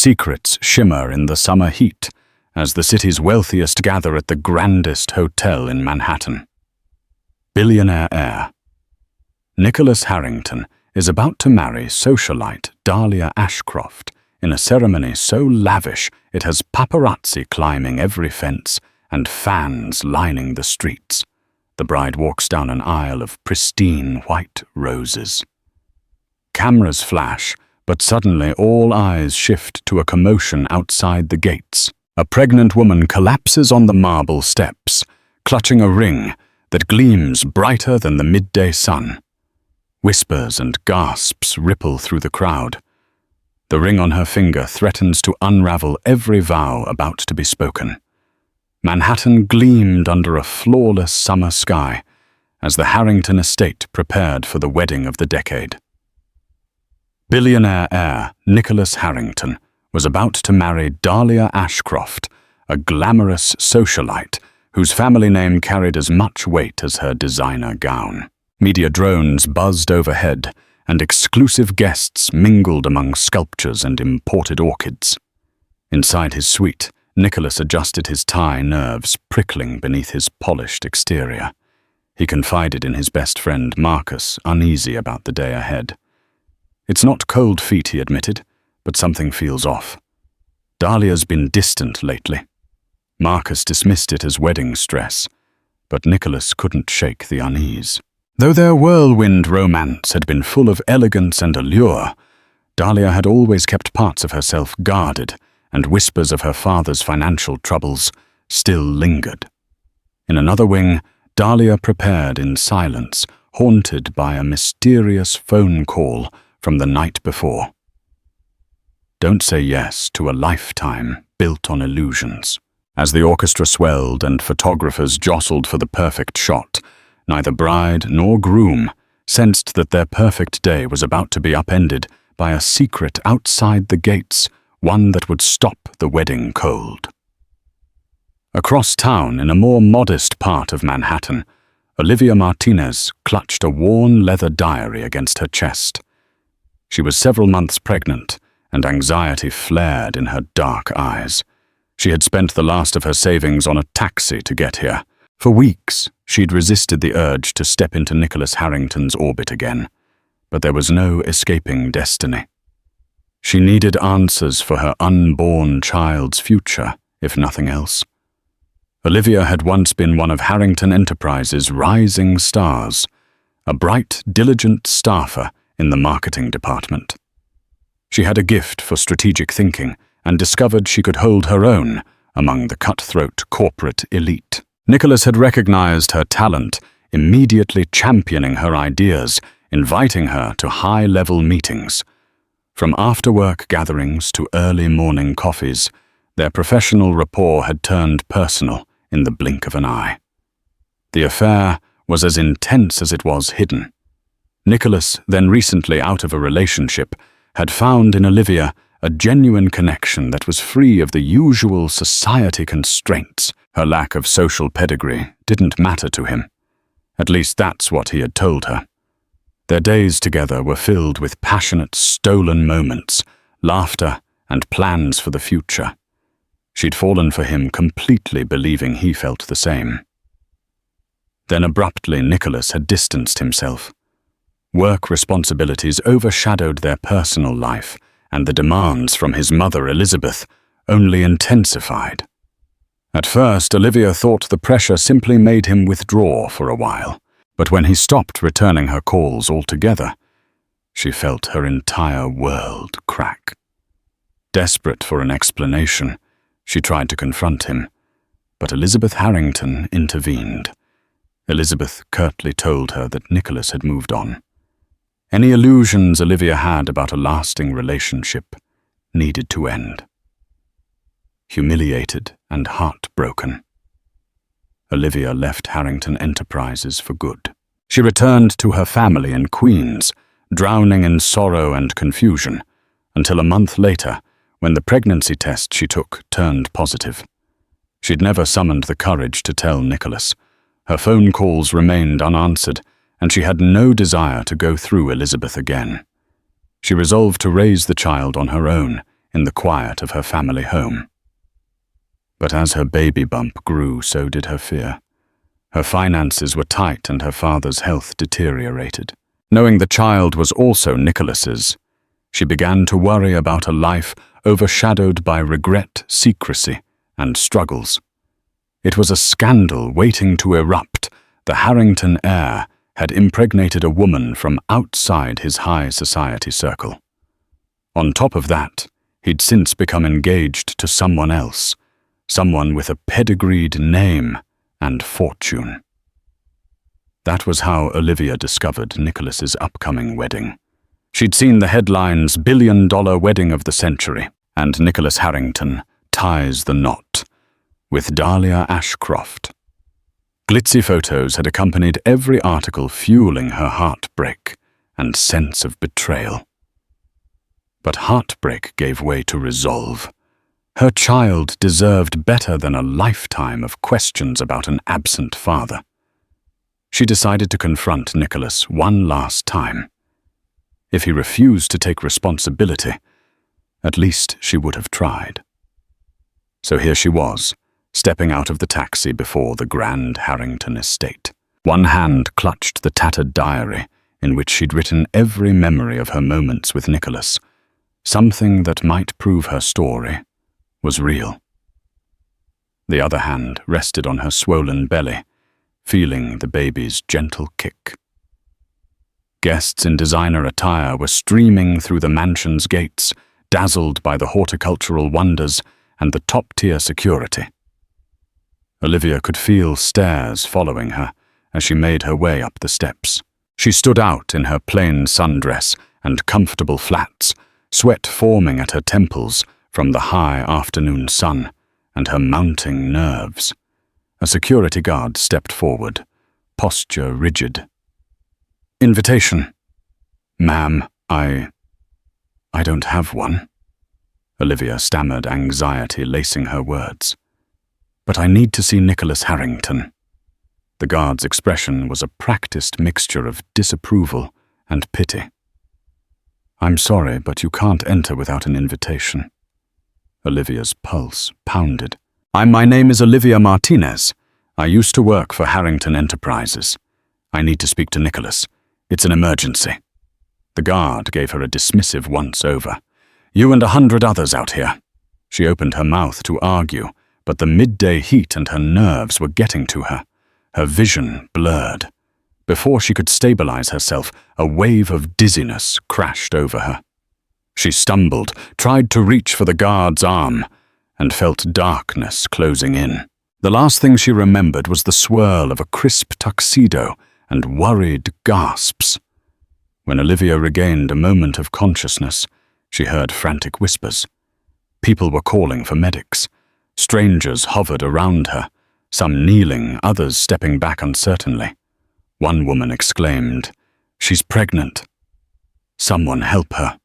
Secrets shimmer in the summer heat as the city's wealthiest gather at the grandest hotel in Manhattan. Billionaire heir. Nicholas Harrington is about to marry socialite Dahlia Ashcroft in a ceremony so lavish it has paparazzi climbing every fence and fans lining the streets. The bride walks down an aisle of pristine white roses. Cameras flash, but suddenly all eyes shift to a commotion outside the gates. A pregnant woman collapses on the marble steps, clutching a ring that gleams brighter than the midday sun. Whispers and gasps ripple through the crowd. The ring on her finger threatens to unravel every vow about to be spoken. Manhattan gleamed under a flawless summer sky as the Harrington estate prepared for the wedding of the decade. Billionaire heir Nicholas Harrington was about to marry Dahlia Ashcroft, a glamorous socialite whose family name carried as much weight as her designer gown. Media drones buzzed overhead, and exclusive guests mingled among sculptures and imported orchids. Inside his suite, Nicholas adjusted his tie nerves prickling beneath his polished exterior. He confided in his best friend Marcus, uneasy about the day ahead. "It's not cold feet," he admitted, "but something feels off. Dahlia's been distant lately." Marcus dismissed it as wedding stress, but Nicholas couldn't shake the unease. Though their whirlwind romance had been full of elegance and allure, Dahlia had always kept parts of herself guarded, and whispers of her father's financial troubles still lingered. In another wing, Dahlia prepared in silence, haunted by a mysterious phone call from the night before. Don't say yes to a lifetime built on illusions. As the orchestra swelled and photographers jostled for the perfect shot, neither bride nor groom sensed that their perfect day was about to be upended by a secret outside the gates, one that would stop the wedding cold. Across town, in a more modest part of Manhattan, Olivia Martinez clutched a worn leather diary against her chest. She was several months pregnant, and anxiety flared in her dark eyes. She had spent the last of her savings on a taxi to get here. For weeks, she'd resisted the urge to step into Nicholas Harrington's orbit again, but there was no escaping destiny. She needed answers for her unborn child's future, if nothing else. Olivia had once been one of Harrington Enterprises' rising stars, a bright, diligent staffer in the marketing department. She had a gift for strategic thinking and discovered she could hold her own among the cutthroat corporate elite. Nicholas had recognized her talent, immediately championing her ideas, inviting her to high-level meetings. From after-work gatherings to early morning coffees, their professional rapport had turned personal in the blink of an eye. The affair was as intense as it was hidden. Nicholas, then recently out of a relationship, had found in Olivia a genuine connection that was free of the usual society constraints. Her lack of social pedigree didn't matter to him. At least that's what he had told her. Their days together were filled with passionate, stolen moments, laughter, and plans for the future. She'd fallen for him completely believing he felt the same. Then abruptly Nicholas had distanced himself. Work responsibilities overshadowed their personal life, and the demands from his mother Elizabeth only intensified. At first, Olivia thought the pressure simply made him withdraw for a while, but when he stopped returning her calls altogether, she felt her entire world crack. Desperate for an explanation, she tried to confront him, but Elizabeth Harrington intervened. Elizabeth curtly told her that Nicholas had moved on. Any illusions Olivia had about a lasting relationship needed to end. Humiliated and heartbroken, Olivia left Harrington Enterprises for good. She returned to her family in Queens, drowning in sorrow and confusion, until a month later, when the pregnancy test she took turned positive. She'd never summoned the courage to tell Nicholas. Her phone calls remained unanswered, and she had no desire to go through Elizabeth again. She resolved to raise the child on her own in the quiet of her family home. But as her baby bump grew, so did her fear. Her finances were tight and her father's health deteriorated. Knowing the child was also Nicholas's, she began to worry about a life overshadowed by regret, secrecy, and struggles. It was a scandal waiting to erupt. The Harrington heir had impregnated a woman from outside his high society circle. On top of that, he'd since become engaged to someone else, someone with a pedigreed name and fortune. That was how Olivia discovered Nicholas's upcoming wedding. She'd seen the headlines "Billion-dollar wedding of the century" and Nicholas Harrington ties the knot with Dahlia Ashcroft. Glitzy photos had accompanied every article, fueling her heartbreak and sense of betrayal. But heartbreak gave way to resolve. Her child deserved better than a lifetime of questions about an absent father. She decided to confront Nicholas one last time. If he refused to take responsibility, at least she would have tried. So here she was, stepping out of the taxi before the grand Harrington estate. One hand clutched the tattered diary in which she'd written every memory of her moments with Nicholas. Something that might prove her story was real. The other hand rested on her swollen belly, feeling the baby's gentle kick. Guests in designer attire were streaming through the mansion's gates, dazzled by the horticultural wonders and the top-tier security. Olivia could feel stares following her as she made her way up the steps. She stood out in her plain sundress and comfortable flats, sweat forming at her temples from the high afternoon sun and her mounting nerves. A security guard stepped forward, posture rigid. "Invitation." "Ma'am, I don't have one," Olivia stammered, anxiety lacing her words. "But I need to see Nicholas Harrington." The guard's expression was a practiced mixture of disapproval and pity. "I'm sorry, but you can't enter without an invitation." Olivia's pulse pounded. My name is Olivia Martinez. I used to work for Harrington Enterprises. I need to speak to Nicholas. It's an emergency." The guard gave her a dismissive once-over. "You and 100 others out here." She opened her mouth to argue, but the midday heat and her nerves were getting to her. Her vision blurred. Before she could stabilize herself, a wave of dizziness crashed over her. She stumbled, tried to reach for the guard's arm, and felt darkness closing in. The last thing she remembered was the swirl of a crisp tuxedo and worried gasps. When Olivia regained a moment of consciousness, she heard frantic whispers. People were calling for medics. Strangers hovered around her, some kneeling, others stepping back uncertainly. One woman exclaimed, "She's pregnant. Someone help her."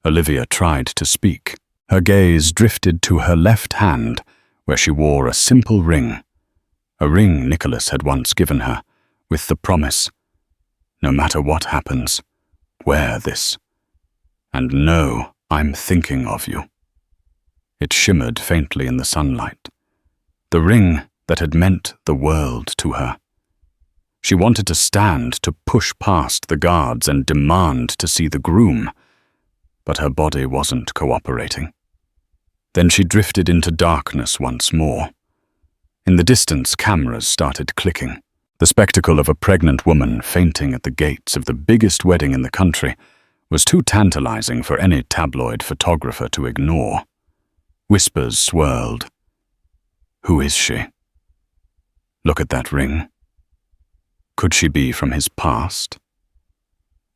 Olivia tried to speak. Her gaze drifted to her left hand, where she wore a simple ring. A ring Nicholas had once given her, with the promise, "No matter what happens, wear this. And know I'm thinking of you." It shimmered faintly in the sunlight. The ring that had meant the world to her. She wanted to stand, to push past the guards and demand to see the groom, but her body wasn't cooperating. Then she drifted into darkness once more. In the distance, cameras started clicking. The spectacle of a pregnant woman fainting at the gates of the biggest wedding in the country was too tantalizing for any tabloid photographer to ignore. Whispers swirled. Who is she? Look at that ring. Could she be from his past?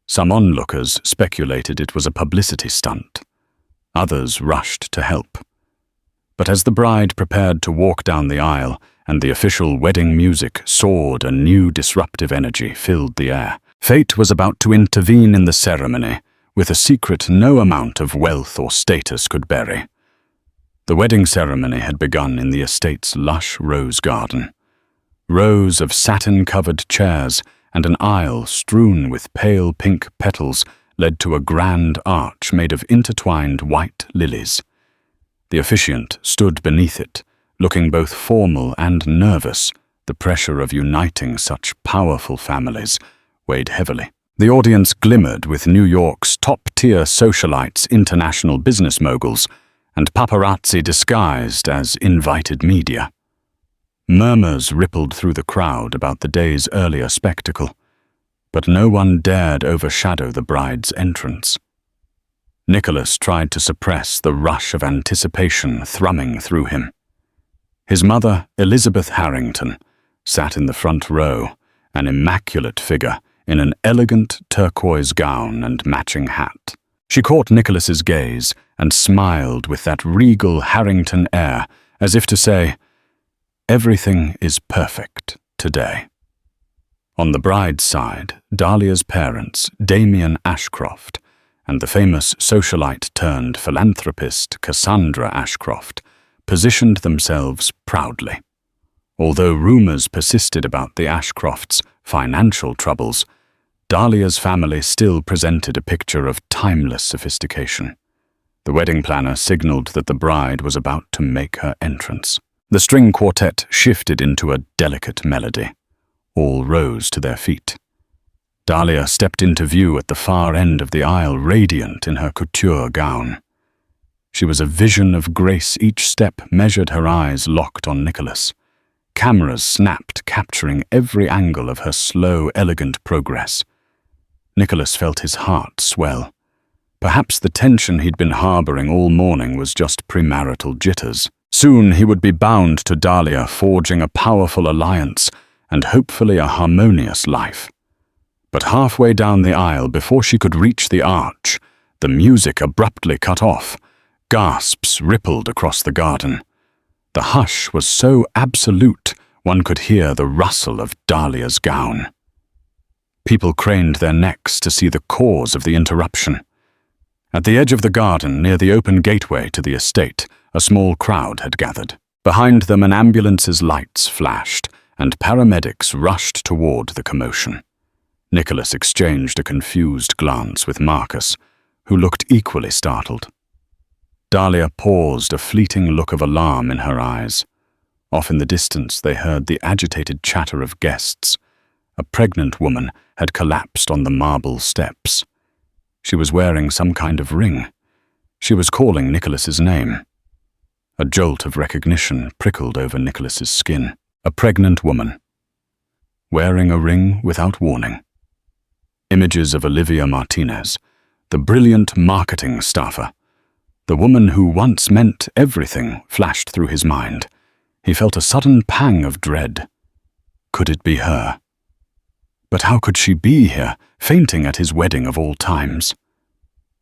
Some onlookers speculated it was a publicity stunt. Others rushed to help. But as the bride prepared to walk down the aisle and the official wedding music soared, a new disruptive energy filled the air. Fate was about to intervene in the ceremony with a secret no amount of wealth or status could bury. The wedding ceremony had begun in the estate's lush rose garden. Rows of satin-covered chairs and an aisle strewn with pale pink petals led to a grand arch made of intertwined white lilies. The officiant stood beneath it, looking both formal and nervous. The pressure of uniting such powerful families weighed heavily. The audience glimmered with New York's top-tier socialites, international business moguls, and paparazzi disguised as invited media. Murmurs rippled through the crowd about the day's earlier spectacle, but no one dared overshadow the bride's entrance. Nicholas tried to suppress the rush of anticipation thrumming through him. His mother, Elizabeth Harrington, sat in the front row, an immaculate figure in an elegant turquoise gown and matching hat. She caught Nicholas's gaze and smiled with that regal Harrington air, as if to say, "Everything is perfect today." On the bride's side, Dahlia's parents, Dahlia Ashcroft, and the famous socialite-turned-philanthropist Cassandra Ashcroft, positioned themselves proudly. Although rumors persisted about the Ashcrofts' financial troubles, Dahlia's family still presented a picture of timeless sophistication. The wedding planner signaled that the bride was about to make her entrance. The string quartet shifted into a delicate melody. All rose to their feet. Dahlia stepped into view at the far end of the aisle, radiant in her couture gown. She was a vision of grace. Each step measured, her eyes locked on Nicholas. Cameras snapped, capturing every angle of her slow, elegant progress. Nicholas felt his heart swell. Perhaps the tension he'd been harboring all morning was just premarital jitters. Soon he would be bound to Dahlia, forging a powerful alliance and hopefully a harmonious life. But halfway down the aisle, before she could reach the arch, the music abruptly cut off. Gasps rippled across the garden. The hush was so absolute, one could hear the rustle of Dahlia's gown. People craned their necks to see the cause of the interruption. At the edge of the garden, near the open gateway to the estate, a small crowd had gathered. Behind them, an ambulance's lights flashed, and paramedics rushed toward the commotion. Nicholas exchanged a confused glance with Marcus, who looked equally startled. Dahlia paused, a fleeting look of alarm in her eyes. Off in the distance, they heard the agitated chatter of guests. A pregnant woman had collapsed on the marble steps. She was wearing some kind of ring. She was calling Nicholas's name. A jolt of recognition prickled over Nicholas's skin. A pregnant woman, wearing a ring without warning. Images of Olivia Martinez, the brilliant marketing staffer, the woman who once meant everything, flashed through his mind. He felt a sudden pang of dread. Could it be her? But how could she be here, fainting at his wedding of all times?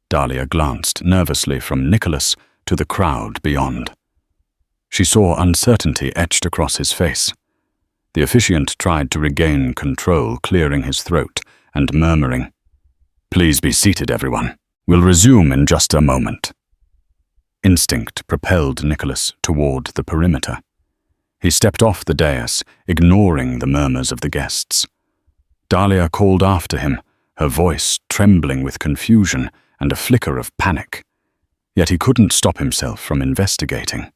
Dahlia glanced nervously from Nicholas to the crowd beyond. She saw uncertainty etched across his face. The officiant tried to regain control, clearing his throat and murmuring, "Please be seated, everyone. We'll resume in just a moment." Instinct propelled Nicholas toward the perimeter. He stepped off the dais, ignoring the murmurs of the guests. Dahlia called after him, her voice trembling with confusion and a flicker of panic. Yet he couldn't stop himself from investigating.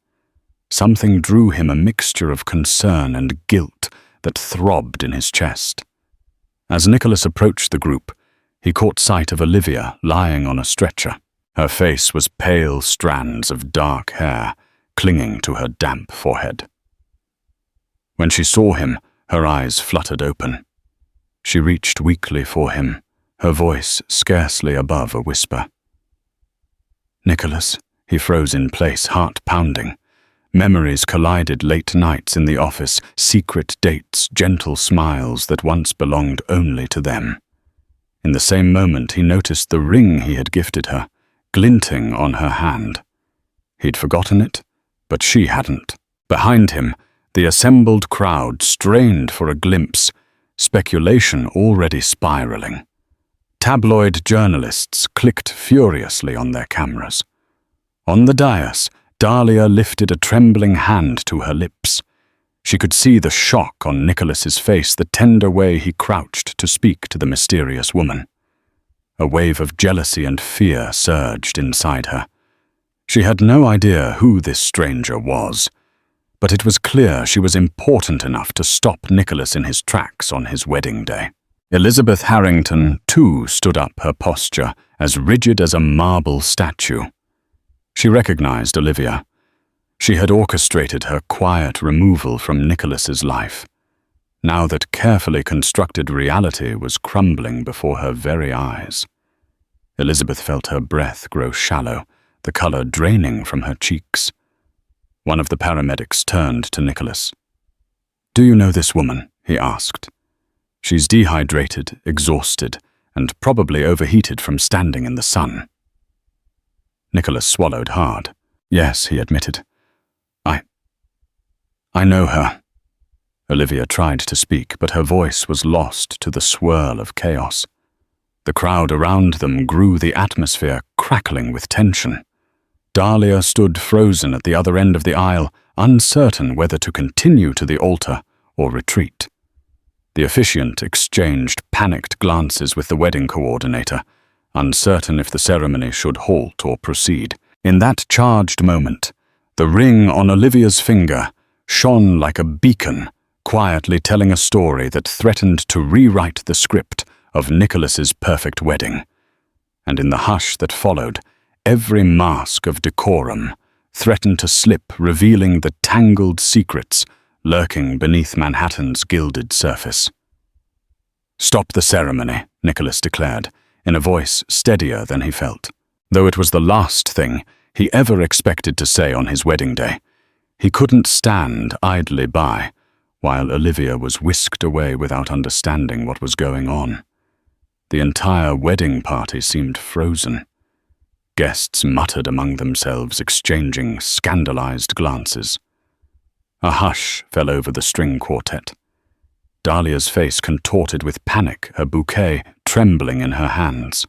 Something drew him, a mixture of concern and guilt that throbbed in his chest. As Nicholas approached the group, he caught sight of Olivia lying on a stretcher. Her face was pale strands of dark hair clinging to her damp forehead. When she saw him, her eyes fluttered open. She reached weakly for him, her voice scarcely above a whisper. "Nicholas," he froze in place, heart pounding. Memories collided, late nights in the office, secret dates, gentle smiles that once belonged only to them. In the same moment, he noticed the ring he had gifted her, glinting on her hand. He'd forgotten it, but she hadn't. Behind him, the assembled crowd strained for a glimpse, speculation already spiraling. Tabloid journalists clicked furiously on their cameras. On the dais, Dahlia lifted a trembling hand to her lips. She could see the shock on Nicholas's face, the tender way he crouched to speak to the mysterious woman. A wave of jealousy and fear surged inside her. She had no idea who this stranger was, but it was clear she was important enough to stop Nicholas in his tracks on his wedding day. Elizabeth Harrington, too, stood up, her posture as rigid as a marble statue. She recognized Olivia. She had orchestrated her quiet removal from Nicholas's life, now that carefully constructed reality was crumbling before her very eyes. Elizabeth felt her breath grow shallow, the color draining from her cheeks. One of the paramedics turned to Nicholas. "Do you know this woman?" he asked. "She's dehydrated, exhausted, and probably overheated from standing in the sun." Nicholas swallowed hard. "Yes," he admitted. I know her." Olivia tried to speak, but her voice was lost to the swirl of chaos. The crowd around them grew, the atmosphere crackling with tension. Dahlia stood frozen at the other end of the aisle, uncertain whether to continue to the altar or retreat. The officiant exchanged panicked glances with the wedding coordinator, uncertain if the ceremony should halt or proceed. In that charged moment, the ring on Olivia's finger shone like a beacon, quietly telling a story that threatened to rewrite the script of Nicholas's perfect wedding. And in the hush that followed, every mask of decorum threatened to slip, revealing the tangled secrets lurking beneath Manhattan's gilded surface. "Stop the ceremony," Nicholas declared, in a voice steadier than he felt, though it was the last thing he ever expected to say on his wedding day. He couldn't stand idly by while Olivia was whisked away without understanding what was going on. The entire wedding party seemed frozen. Guests muttered among themselves, exchanging scandalized glances. A hush fell over the string quartet. Dahlia's face contorted with panic, her bouquet trembling in her hands.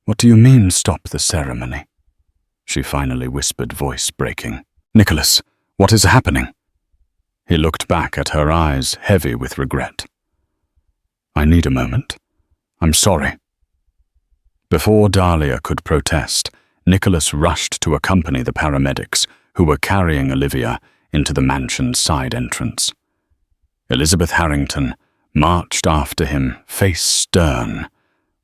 "What do you mean, stop the ceremony?" she finally whispered, voice breaking. "Nicholas, what is happening?" He looked back at her eyes, heavy with regret. "I need a moment. I'm sorry." Before Dahlia could protest, Nicholas rushed to accompany the paramedics who were carrying Olivia into the mansion's side entrance. Elizabeth Harrington marched after him, face stern,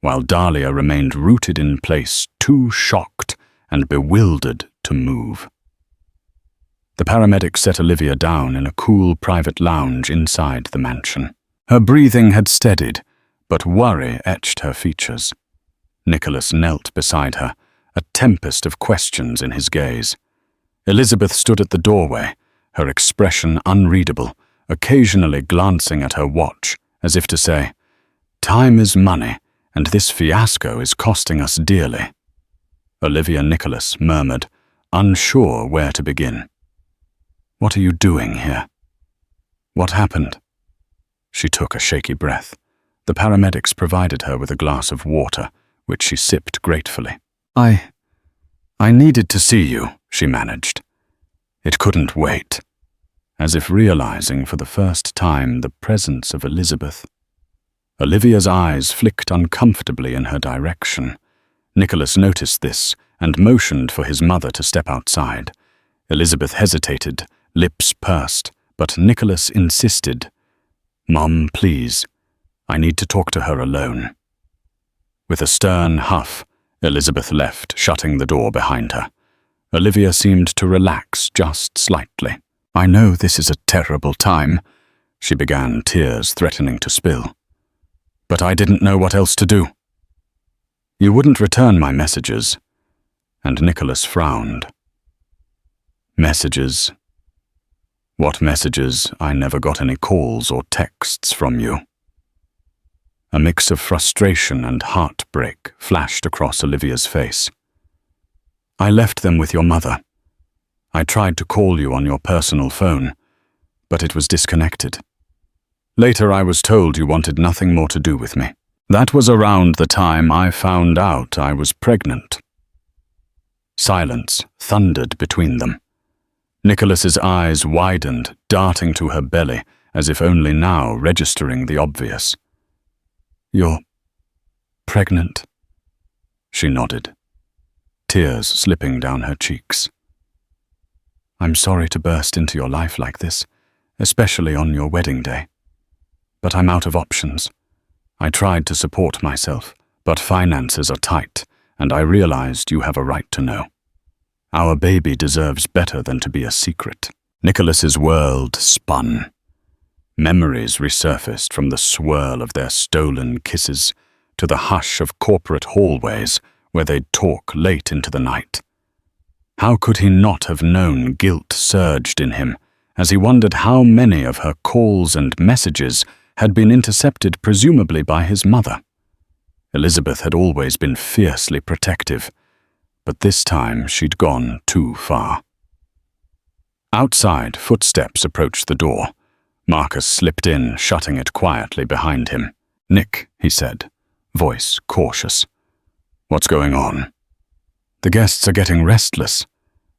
while Dahlia remained rooted in place, too shocked and bewildered to move. The paramedics set Olivia down in a cool private lounge inside the mansion. Her breathing had steadied, but worry etched her features. Nicholas knelt beside her, a tempest of questions in his gaze. Elizabeth stood at the doorway, her expression unreadable, occasionally glancing at her watch, as if to say, "Time is money, and this fiasco is costing us dearly." Olivia Nicholas murmured, unsure where to begin. "What are you doing here? What happened?" She took a shaky breath. The paramedics provided her with a glass of water, which she sipped gratefully. I needed to see you," she managed. It couldn't wait, as if realizing for the first time the presence of Elizabeth. Olivia's eyes flicked uncomfortably in her direction. Nicholas noticed this and motioned for his mother to step outside. Elizabeth hesitated, lips pursed, but Nicholas insisted. "Mom, please. I need to talk to her alone." With a stern huff, Elizabeth left, shutting the door behind her. Olivia seemed to relax just slightly. "I know this is a terrible time," she began, tears threatening to spill. "But I didn't know what else to do." "You wouldn't return my messages," and Nicholas frowned. "Messages? What messages? I never got any calls or texts from you." A mix of frustration and heartbreak flashed across Olivia's face. "I left them with your mother. I tried to call you on your personal phone, but it was disconnected. Later I was told you wanted nothing more to do with me. That was around the time I found out I was pregnant." Silence thundered between them. Nicholas's eyes widened, darting to her belly, as if only now registering the obvious. You're pregnant?" She nodded, tears slipping down her cheeks. "I'm sorry to burst into your life like this, especially on your wedding day. But I'm out of options. I tried to support myself, but finances are tight, and I realized you have a right to know. Our baby deserves better than to be a secret." Nicholas's world spun. Memories resurfaced from the swirl of their stolen kisses to the hush of corporate hallways where they'd talk late into the night. How could he not have known guilt surged in him as he wondered how many of her calls and messages had been intercepted presumably by his mother? Elizabeth had always been fiercely protective, but this time she'd gone too far. Outside, footsteps approached the door. Marcus slipped in, shutting it quietly behind him. "Nick," he said, voice cautious. "What's going on?" "The guests are getting restless.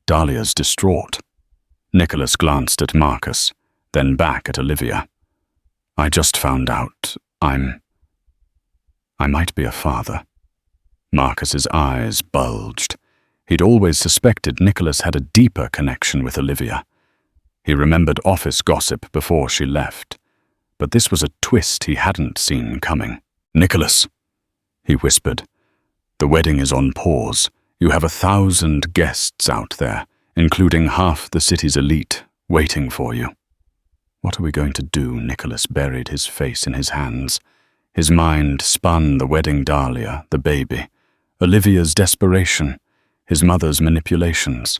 Dahlia's distraught." Nicholas glanced at Marcus, then back at Olivia. "I just found out I might be a father." Marcus's eyes bulged. He'd always suspected Nicholas had a deeper connection with Olivia. He remembered office gossip before she left, but this was a twist he hadn't seen coming. "Nicholas," he whispered, "the wedding is on pause. You have 1,000 guests out there, including half the city's elite, waiting for you." "What are we going to do?" Nicholas buried his face in his hands. His mind spun the wedding Dahlia, the baby, Olivia's desperation, his mother's manipulations.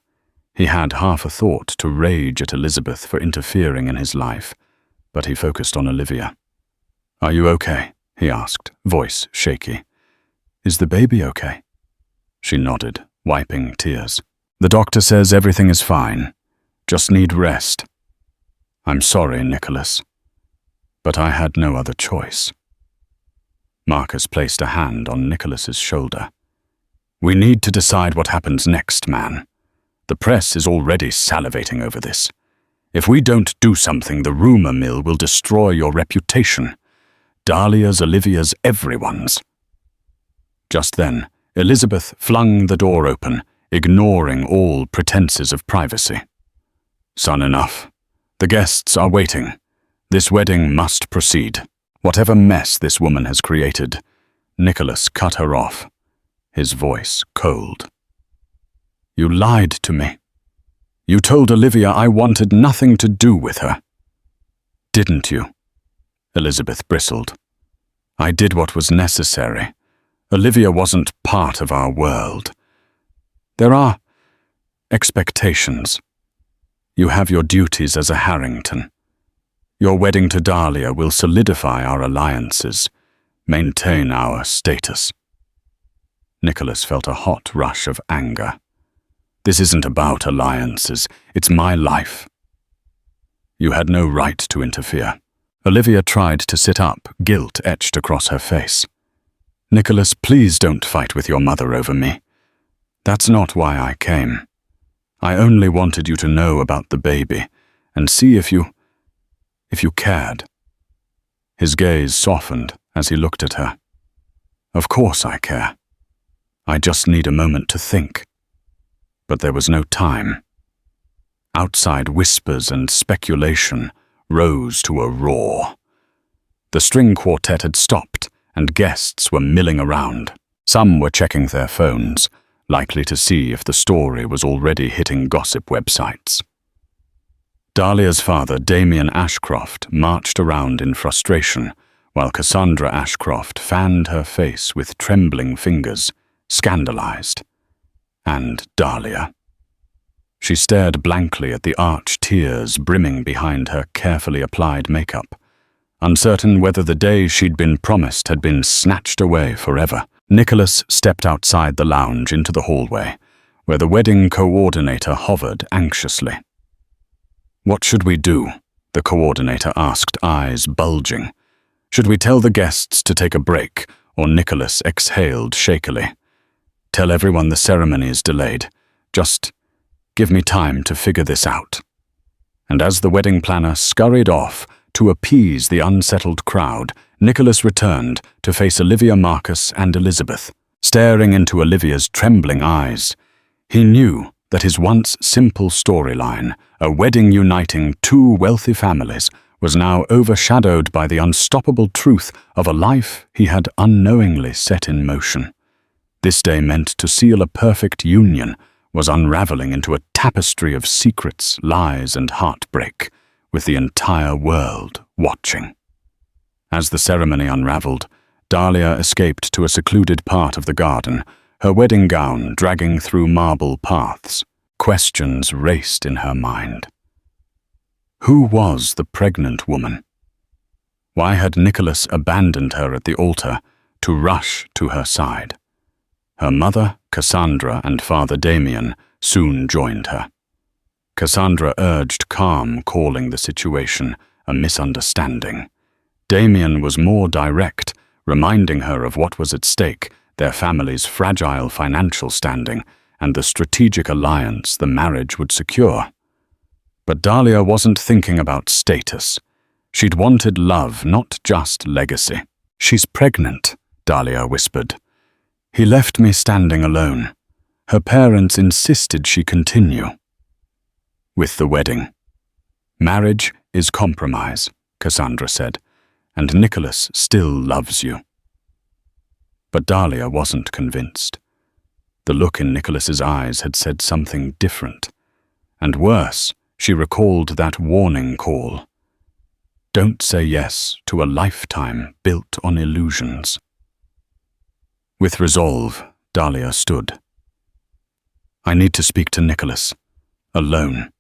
He had half a thought to rage at Elizabeth for interfering in his life, but he focused on Olivia. "Are you okay?" he asked, voice shaky. "Is the baby okay?" She nodded, wiping tears. "The doctor says everything is fine. Just need rest." "I'm sorry, Nicholas, but I had no other choice." Marcus placed a hand on Nicholas's shoulder. "We need to decide what happens next, man. The press is already salivating over this. If we don't do something, the rumor mill will destroy your reputation. Dahlia's, Olivia's, everyone's." Just then, Elizabeth flung the door open, ignoring all pretenses of privacy. "Son, enough. The guests are waiting. This wedding must proceed." Whatever mess this woman has created, Nicholas cut her off, his voice cold. "You lied to me. You told Olivia I wanted nothing to do with her. Didn't you?" Elizabeth bristled. "I did what was necessary. Olivia wasn't part of our world. There are expectations. You have your duties as a Harrington. Your wedding to Dahlia will solidify our alliances, maintain our status." Nicholas felt a hot rush of anger. "This isn't about alliances. It's my life." "You had no right to interfere." Olivia tried to sit up, guilt etched across her face. "Nicholas, please don't fight with your mother over me. That's not why I came. I only wanted you to know about the baby and see if you cared." His gaze softened as he looked at her. "Of course I care. I just need a moment to think." But there was no time. Outside whispers and speculation rose to a roar. The string quartet had stopped, and guests were milling around. Some were checking their phones, likely to see if the story was already hitting gossip websites. Dahlia's father, Damian Ashcroft, marched around in frustration, while Cassandra Ashcroft fanned her face with trembling fingers, scandalized. And Dahlia. She stared blankly at the arch tears brimming behind her carefully applied makeup, uncertain whether the day she'd been promised had been snatched away forever. Nicholas stepped outside the lounge into the hallway, where the wedding coordinator hovered anxiously. "What should we do?" the coordinator asked, eyes bulging. "Should we tell the guests to take a break?" or Nicholas exhaled shakily. "Tell everyone the ceremony is delayed. Just give me time to figure this out." And as the wedding planner scurried off to appease the unsettled crowd, Nicholas returned to face Olivia, Marcus, and Elizabeth. Staring into Olivia's trembling eyes, he knew that his once simple storyline, a wedding uniting two wealthy families, was now overshadowed by the unstoppable truth of a life he had unknowingly set in motion. This day meant to seal a perfect union was unraveling into a tapestry of secrets, lies, and heartbreak, with the entire world watching. As the ceremony unraveled, Dahlia escaped to a secluded part of the garden, her wedding gown dragging through marble paths. Questions raced in her mind. Who was the pregnant woman? Why had Nicholas abandoned her at the altar to rush to her side? Her mother, Cassandra, and father Damien soon joined her. Cassandra urged calm, calling the situation a misunderstanding. Damien was more direct, reminding her of what was at stake, their family's fragile financial standing, and the strategic alliance the marriage would secure. But Dahlia wasn't thinking about status. She'd wanted love, not just legacy. "She's pregnant," Dahlia whispered. "He left me standing alone. Her parents insisted she continue." With the wedding. "Marriage is compromise," Cassandra said, "and Nicholas still loves you." But Dahlia wasn't convinced. The look in Nicholas's eyes had said something different. And worse, she recalled that warning call. Don't say yes to a lifetime built on illusions. With resolve, Dahlia stood. "I need to speak to Nicholas. Alone.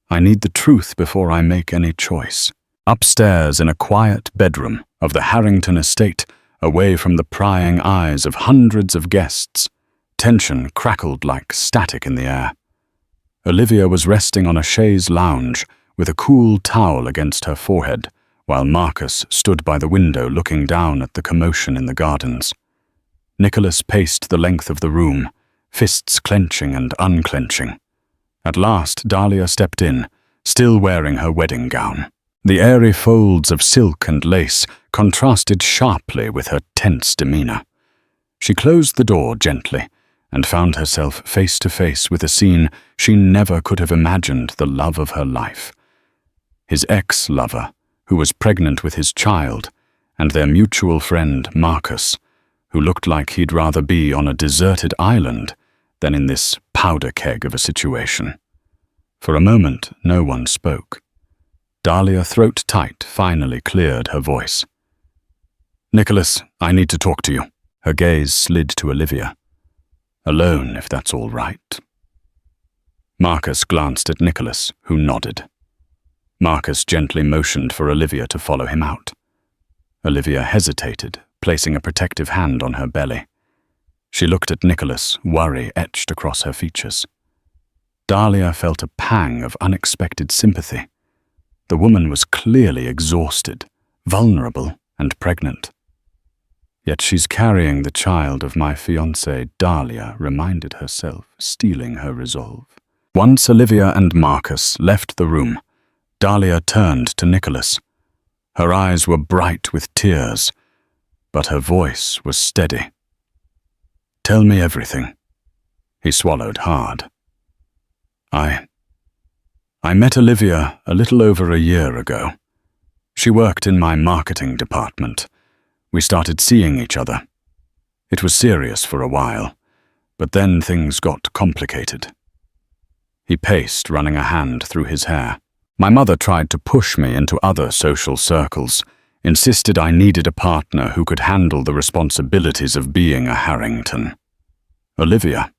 I need the truth before I make any choice." Upstairs in a quiet bedroom of the Harrington estate, away from the prying eyes of hundreds of guests, tension crackled like static in the air. Olivia was resting on a chaise lounge with a cool towel against her forehead, while Marcus stood by the window looking down at the commotion in the gardens. Nicholas paced the length of the room, fists clenching and unclenching. At last, Dahlia stepped in, still wearing her wedding gown. The airy folds of silk and lace contrasted sharply with her tense demeanor. She closed the door gently and found herself face to face with a scene she never could have imagined the love of her life. His ex-lover, who was pregnant with his child, and their mutual friend Marcus, who looked like he'd rather be on a deserted island than in this powder keg of a situation. For a moment, no one spoke. Dahlia, throat tight, finally cleared her voice. "Nicholas, I need to talk to you." Her gaze slid to Olivia. "Alone, if that's all right." Marcus glanced at Nicholas, who nodded. Marcus gently motioned for Olivia to follow him out. Olivia hesitated, placing a protective hand on her belly. She looked at Nicholas, worry etched across her features. Dahlia felt a pang of unexpected sympathy. The woman was clearly exhausted, vulnerable, and pregnant. "Yet she's carrying the child of my fiancée," Dahlia reminded herself, steeling her resolve. Once Olivia and Marcus left the room, Dahlia turned to Nicholas. Her eyes were bright with tears, but her voice was steady. "Tell me everything." He swallowed hard. I met Olivia a little over a year ago. She worked in my marketing department. We started seeing each other. It was serious for a while, but then things got complicated. He paced, running a hand through his hair. My mother tried to push me into other social circles, insisted I needed a partner who could handle the responsibilities of being a Harrington. Olivia.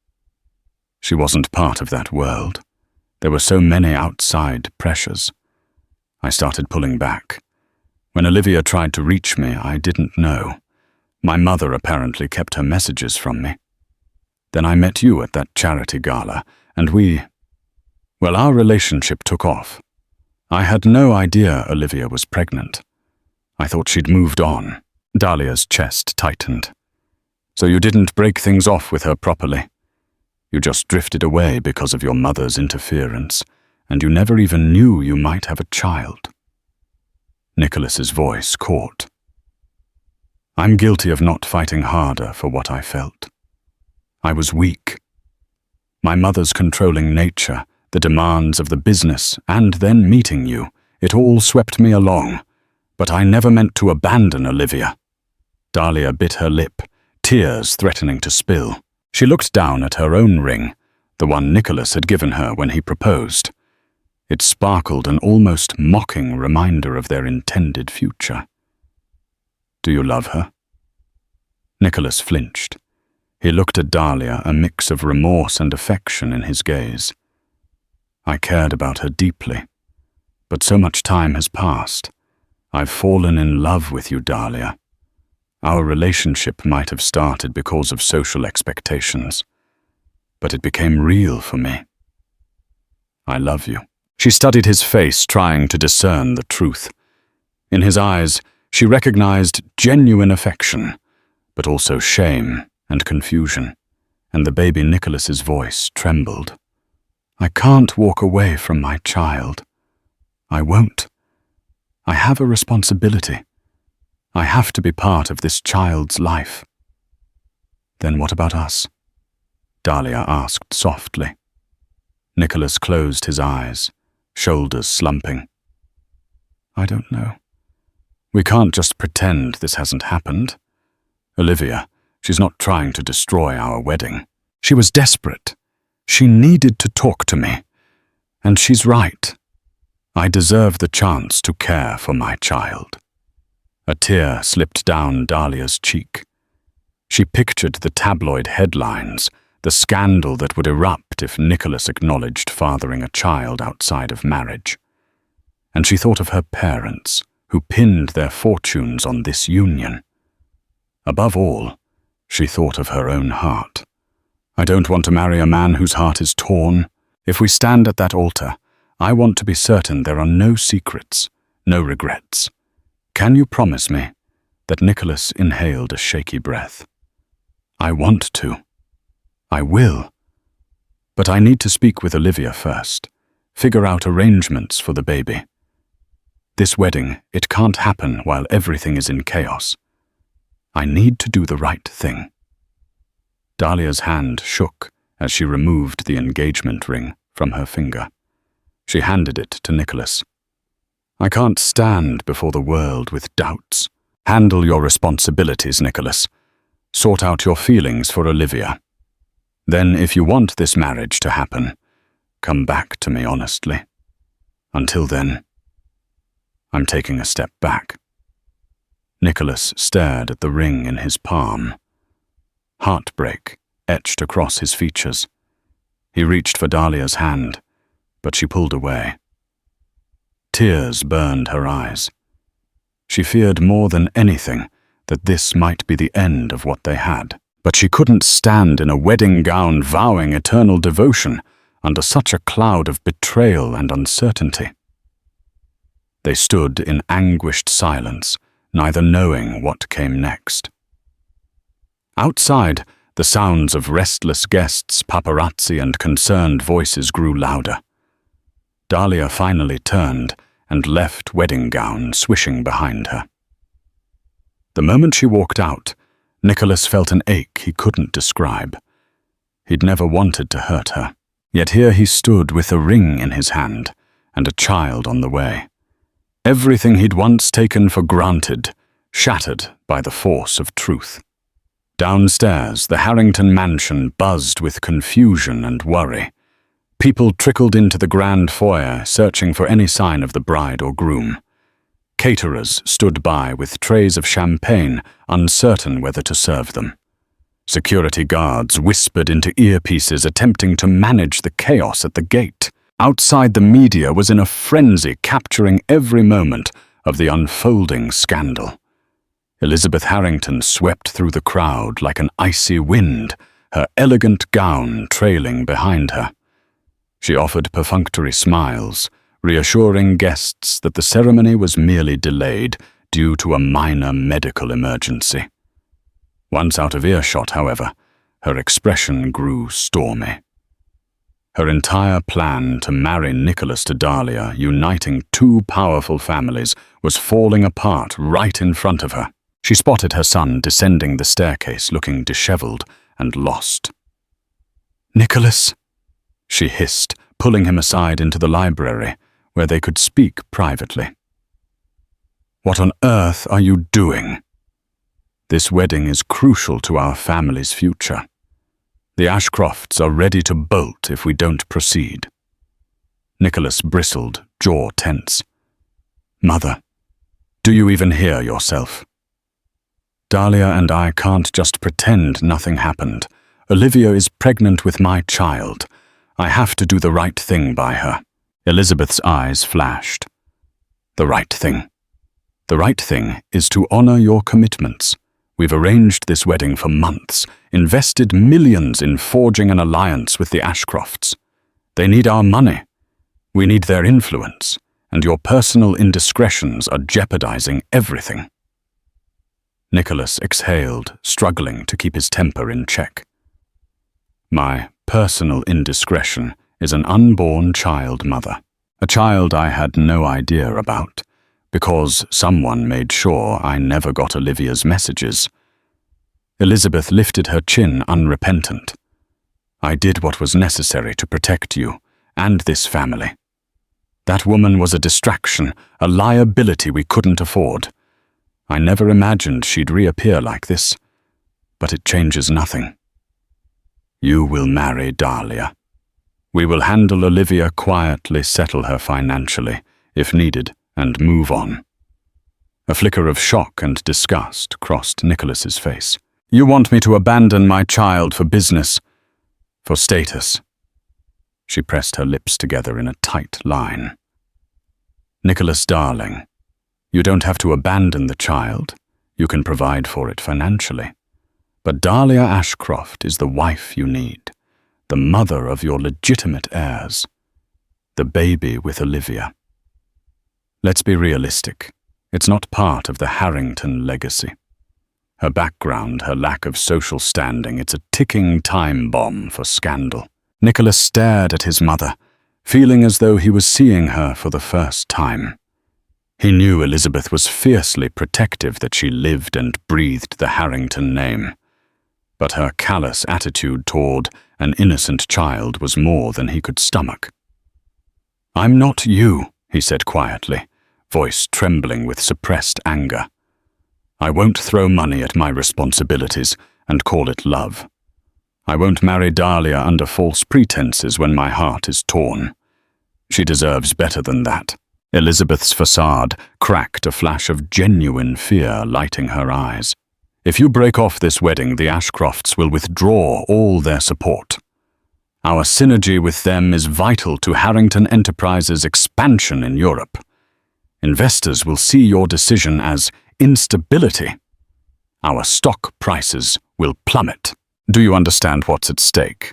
She wasn't part of that world. There were so many outside pressures. I started pulling back. When Olivia tried to reach me, I didn't know. My mother apparently kept her messages from me. Then I met you at that charity gala, and our relationship took off. I had no idea Olivia was pregnant. I thought she'd moved on. Dahlia's chest tightened. So you didn't break things off with her properly. You just drifted away because of your mother's interference, and you never even knew you might have a child. Nicholas's voice caught. I'm guilty of not fighting harder for what I felt. I was weak. My mother's controlling nature, the demands of the business, and then meeting you, it all swept me along, but I never meant to abandon Olivia. Dahlia bit her lip, tears threatening to spill. She looked down at her own ring, the one Nicholas had given her when he proposed. It sparkled, an almost mocking reminder of their intended future. Do you love her? Nicholas flinched. He looked at Dahlia, a mix of remorse and affection in his gaze. I cared about her deeply, but so much time has passed. I've fallen in love with you, Dahlia. Our relationship might have started because of social expectations, but it became real for me. I love you. She studied his face, trying to discern the truth. In his eyes, she recognized genuine affection, but also shame and confusion, and the baby Nicholas's voice trembled. I can't walk away from my child. I won't. I have a responsibility. I have to be part of this child's life. Then what about us? Dahlia asked softly. Nicholas closed his eyes, shoulders slumping. I don't know. We can't just pretend this hasn't happened. Olivia, she's not trying to destroy our wedding. She was desperate. She needed to talk to me. And she's right. I deserve the chance to care for my child. A tear slipped down Dahlia's cheek. She pictured the tabloid headlines, the scandal that would erupt if Nicholas acknowledged fathering a child outside of marriage. And she thought of her parents, who pinned their fortunes on this union. Above all, she thought of her own heart. I don't want to marry a man whose heart is torn. If we stand at that altar, I want to be certain there are no secrets, no regrets. Can you promise me? That Nicholas inhaled a shaky breath. I want to. I will. But I need to speak with Olivia first, figure out arrangements for the baby. This wedding, it can't happen while everything is in chaos. I need to do the right thing. Dahlia's hand shook as she removed the engagement ring from her finger. She handed it to Nicholas. I can't stand before the world with doubts. Handle your responsibilities, Nicholas. Sort out your feelings for Olivia. Then, if you want this marriage to happen, come back to me honestly. Until then, I'm taking a step back. Nicholas stared at the ring in his palm. Heartbreak etched across his features. He reached for Dahlia's hand, but she pulled away. Tears burned her eyes. She feared more than anything that this might be the end of what they had. But she couldn't stand in a wedding gown vowing eternal devotion under such a cloud of betrayal and uncertainty. They stood in anguished silence, neither knowing what came next. Outside, the sounds of restless guests, paparazzi, and concerned voices grew louder. Dahlia finally turned and left wedding gown swishing behind her. The moment she walked out, Nicholas felt an ache he couldn't describe. He'd never wanted to hurt her, yet here he stood with a ring in his hand and a child on the way. Everything he'd once taken for granted, shattered by the force of truth. Downstairs, the Harrington mansion buzzed with confusion and worry. People trickled into the grand foyer, searching for any sign of the bride or groom. Caterers stood by with trays of champagne, uncertain whether to serve them. Security guards whispered into earpieces, attempting to manage the chaos at the gate. Outside, the media was in a frenzy, capturing every moment of the unfolding scandal. Elizabeth Harrington swept through the crowd like an icy wind, her elegant gown trailing behind her. She offered perfunctory smiles, reassuring guests that the ceremony was merely delayed due to a minor medical emergency. Once out of earshot, however, her expression grew stormy. Her entire plan to marry Nicholas to Dahlia, uniting two powerful families, was falling apart right in front of her. She spotted her son descending the staircase, looking disheveled and lost. "Nicholas," she hissed, pulling him aside into the library, where they could speak privately. "What on earth are you doing? This wedding is crucial to our family's future. The Ashcrofts are ready to bolt if we don't proceed." Nicholas bristled, jaw tense. "Mother, do you even hear yourself? Dahlia and I can't just pretend nothing happened. Olivia is pregnant with my child. I have to do the right thing by her." Elizabeth's eyes flashed. "The right thing? The right thing is to honor your commitments. We've arranged this wedding for months, invested millions in forging an alliance with the Ashcrofts. They need our money. We need their influence, and your personal indiscretions are jeopardizing everything." Nicholas exhaled, struggling to keep his temper in check. "My personal indiscretion is an unborn child, Mother. A child I had no idea about, because someone made sure I never got Olivia's messages." Elizabeth lifted her chin, unrepentant. "I did what was necessary to protect you and this family. That woman was a distraction, a liability we couldn't afford. I never imagined she'd reappear like this, but it changes nothing. You will marry Dahlia. We will handle Olivia quietly, settle her financially, if needed, and move on." A flicker of shock and disgust crossed Nicholas's face. "You want me to abandon my child for business, for status?" She pressed her lips together in a tight line. "Nicholas, darling, you don't have to abandon the child. You can provide for it financially. But Dahlia Ashcroft is the wife you need, the mother of your legitimate heirs, the baby with Olivia. Let's be realistic. It's not part of the Harrington legacy. Her background, her lack of social standing, it's a ticking time bomb for scandal." Nicholas stared at his mother, feeling as though he was seeing her for the first time. He knew Elizabeth was fiercely protective that she lived and breathed the Harrington name. But her callous attitude toward an innocent child was more than he could stomach. "I'm not you," he said quietly, voice trembling with suppressed anger. "I won't throw money at my responsibilities and call it love. I won't marry Dahlia under false pretenses when my heart is torn. She deserves better than that." Elizabeth's facade cracked, a flash of genuine fear lighting her eyes. "If you break off this wedding, the Ashcrofts will withdraw all their support. Our synergy with them is vital to Harrington Enterprises' expansion in Europe. Investors will see your decision as instability. Our stock prices will plummet. Do you understand what's at stake?"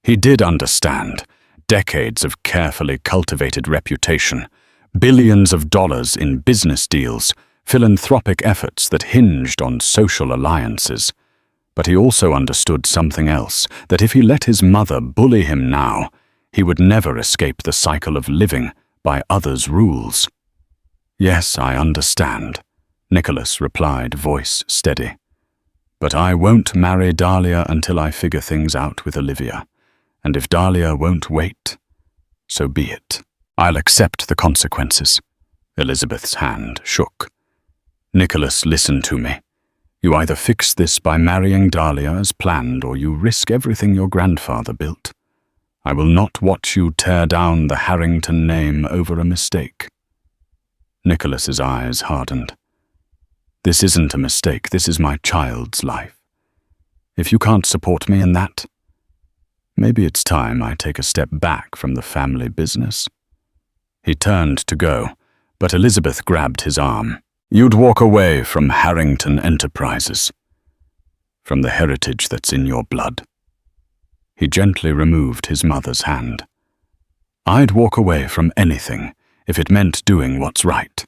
He did understand. Decades of carefully cultivated reputation, billions of dollars in business deals, philanthropic efforts that hinged on social alliances. But he also understood something else, that if he let his mother bully him now, he would never escape the cycle of living by others' rules. "Yes, I understand," Nicholas replied, voice steady. "But I won't marry Dahlia until I figure things out with Olivia. And if Dahlia won't wait, so be it. I'll accept the consequences." Elizabeth's hand shook. "Nicholas, listen to me. You either fix this by marrying Dahlia as planned, or you risk everything your grandfather built. I will not watch you tear down the Harrington name over a mistake." Nicholas's eyes hardened. "This isn't a mistake. This is my child's life. If you can't support me in that, maybe it's time I take a step back from the family business." He turned to go, but Elizabeth grabbed his arm. "You'd walk away from Harrington Enterprises, from the heritage that's in your blood." He gently removed his mother's hand. "I'd walk away from anything if it meant doing what's right.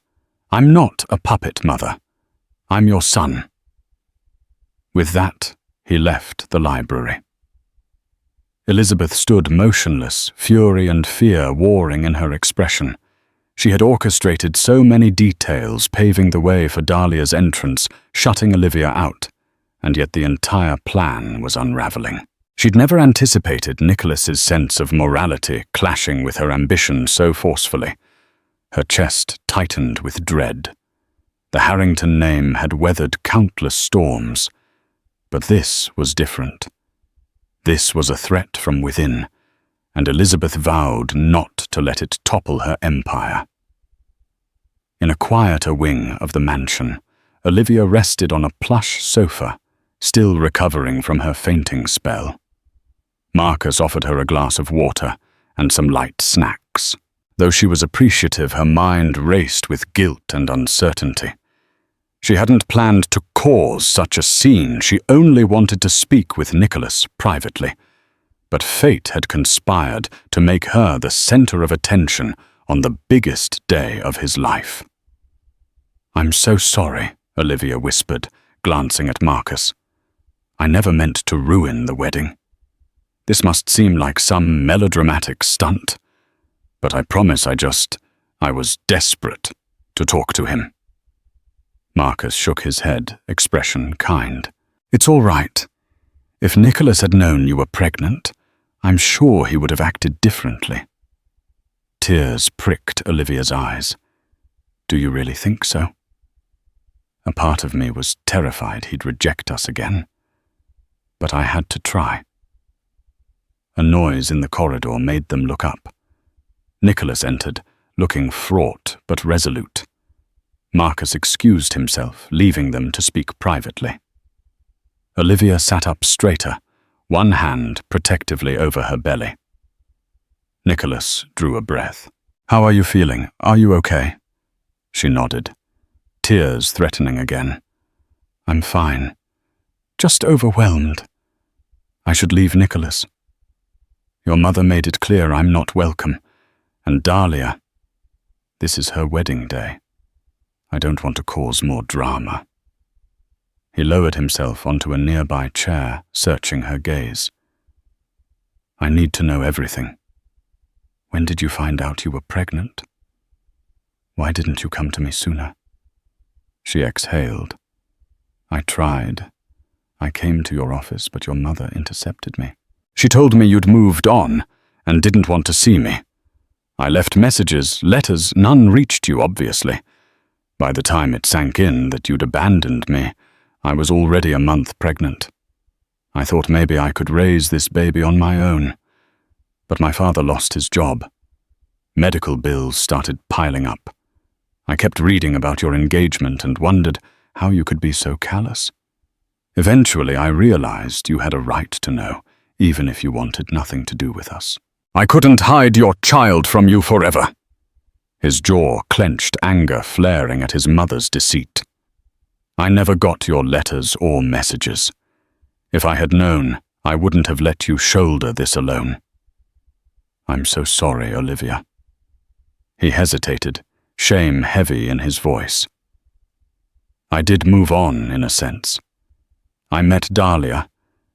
I'm not a puppet, Mother. I'm your son." With that, he left the library. Elizabeth stood motionless, fury and fear warring in her expression. She had orchestrated so many details, paving the way for Dahlia's entrance, shutting Olivia out, and yet the entire plan was unraveling. She'd never anticipated Nicholas's sense of morality clashing with her ambition so forcefully. Her chest tightened with dread. The Harrington name had weathered countless storms, but this was different. This was a threat from within, and Elizabeth vowed not to let it topple her empire. In a quieter wing of the mansion, Olivia rested on a plush sofa, still recovering from her fainting spell. Marcus offered her a glass of water and some light snacks. Though she was appreciative, her mind raced with guilt and uncertainty. She hadn't planned to cause such a scene. She only wanted to speak with Nicholas privately. But fate had conspired to make her the center of attention on the biggest day of his life. "I'm so sorry," Olivia whispered, glancing at Marcus. "I never meant to ruin the wedding. This must seem like some melodramatic stunt, but I promise I was desperate to talk to him." Marcus shook his head, expression kind. "It's all right. If Nicholas had known you were pregnant, I'm sure he would have acted differently." Tears pricked Olivia's eyes. "Do you really think so?" A part of me was terrified he'd reject us again, but I had to try. A noise in the corridor made them look up. Nicholas entered, looking fraught but resolute. Marcus excused himself, leaving them to speak privately. Olivia sat up straighter, one hand protectively over her belly. Nicholas drew a breath. "How are you feeling? Are you okay?" She nodded, tears threatening again. "I'm fine. Just overwhelmed. I should leave Nicholas. Your mother made it clear I'm not welcome, and Dahlia, this is her wedding day. I don't want to cause more drama." He lowered himself onto a nearby chair, searching her gaze. "I need to know everything. When did you find out you were pregnant? Why didn't you come to me sooner?" She exhaled. "I tried. I came to your office, but your mother intercepted me. She told me you'd moved on and didn't want to see me. I left messages, letters, none reached you, obviously. By the time it sank in that you'd abandoned me, I was already a month pregnant. I thought maybe I could raise this baby on my own. But my father lost his job. Medical bills started piling up. I kept reading about your engagement and wondered how you could be so callous. Eventually, I realized you had a right to know, even if you wanted nothing to do with us. I couldn't hide your child from you forever." His jaw clenched, anger flaring at his mother's deceit. "I never got your letters or messages. If I had known, I wouldn't have let you shoulder this alone." "I'm so sorry, Olivia." He hesitated, shame heavy in his voice. "I did move on, in a sense. I met Dahlia,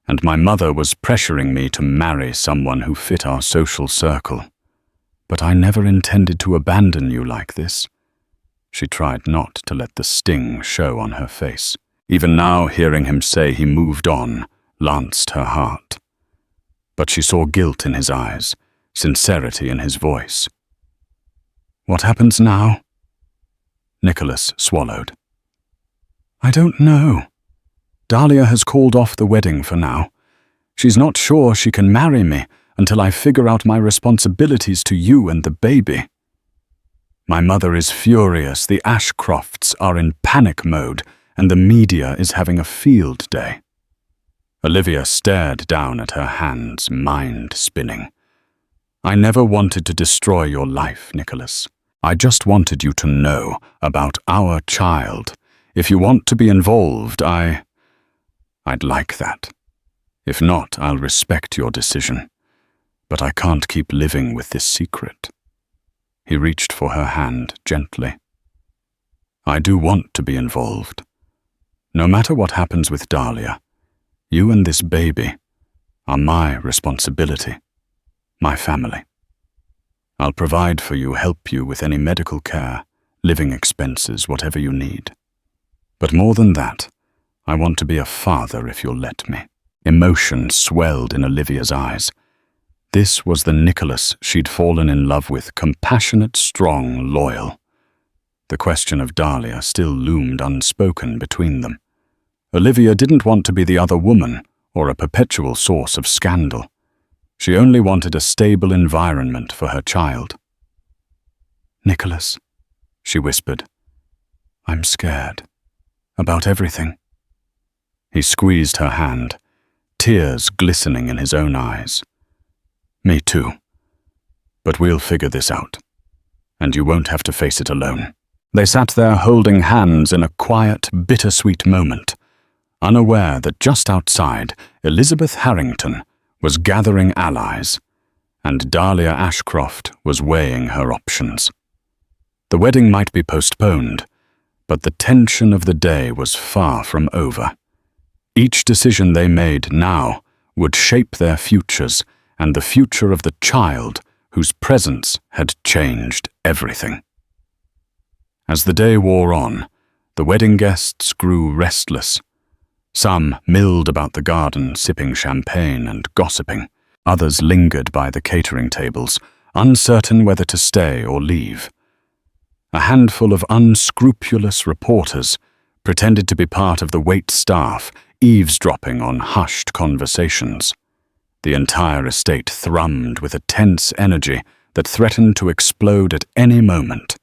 and my mother was pressuring me to marry someone who fit our social circle. But I never intended to abandon you like this." She tried not to let the sting show on her face. Even now, hearing him say he moved on lanced her heart. But she saw guilt in his eyes, sincerity in his voice. "What happens now?" Nicholas swallowed. "I don't know. Dahlia has called off the wedding for now. She's not sure she can marry me until I figure out my responsibilities to you and the baby. My mother is furious, the Ashcrofts are in panic mode, and the media is having a field day." Olivia stared down at her hands, mind spinning. "I never wanted to destroy your life, Nicholas. I just wanted you to know about our child. If you want to be involved, I'd like that. If not, I'll respect your decision. But I can't keep living with this secret." He reached for her hand gently. "I do want to be involved. No matter what happens with Dahlia, you and this baby, are my responsibility, my family. I'll provide for you, help you with any medical care, living expenses, whatever you need. But more than that, I want to be a father if you'll let me." Emotion swelled in Olivia's eyes. This was the Nicholas she'd fallen in love with, compassionate, strong, loyal. The question of Dahlia still loomed unspoken between them. Olivia didn't want to be the other woman or a perpetual source of scandal. She only wanted a stable environment for her child. "Nicholas," she whispered, "I'm scared. About everything." He squeezed her hand, tears glistening in his own eyes. "Me too. But we'll figure this out, and you won't have to face it alone." They sat there holding hands in a quiet, bittersweet moment, unaware that just outside, Elizabeth Harrington was gathering allies, and Dahlia Ashcroft was weighing her options. The wedding might be postponed, but the tension of the day was far from over. Each decision they made now would shape their futures and the future of the child whose presence had changed everything. As the day wore on, the wedding guests grew restless. Some milled about the garden, sipping champagne and gossiping. Others lingered by the catering tables, uncertain whether to stay or leave. A handful of unscrupulous reporters pretended to be part of the wait staff, eavesdropping on hushed conversations. The entire estate thrummed with a tense energy that threatened to explode at any moment.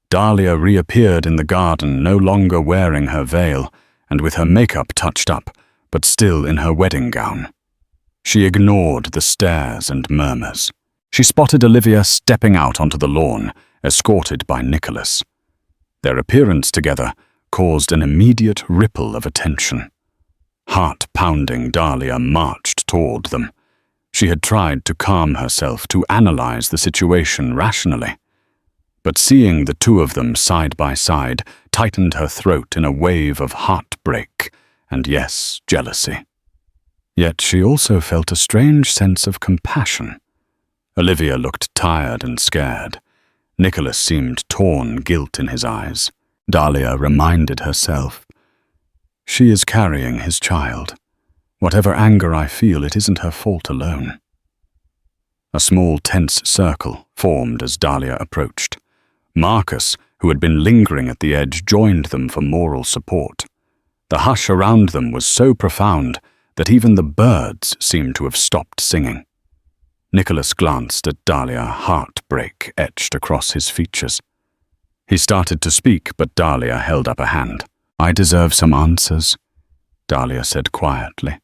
Dahlia reappeared in the garden, no longer wearing her veil, and with her makeup touched up, but still in her wedding gown. She ignored the stares and murmurs. She spotted Olivia stepping out onto the lawn, escorted by Nicholas. Their appearance together caused an immediate ripple of attention. Heart-pounding, Dahlia marched toward them. She had tried to calm herself, to analyze the situation rationally. But seeing the two of them side by side tightened her throat in a wave of heartbreak and, yes, jealousy. Yet she also felt a strange sense of compassion. Olivia looked tired and scared. Nicholas seemed torn, guilt in his eyes. Dahlia reminded herself, "She is carrying his child. Whatever anger I feel, it isn't her fault alone." A small tense circle formed as Dahlia approached. Marcus, who had been lingering at the edge, joined them for moral support. The hush around them was so profound that even the birds seemed to have stopped singing. Nicholas glanced at Dahlia, heartbreak etched across his features. He started to speak, but Dahlia held up a hand. "I deserve some answers," Dahlia said quietly,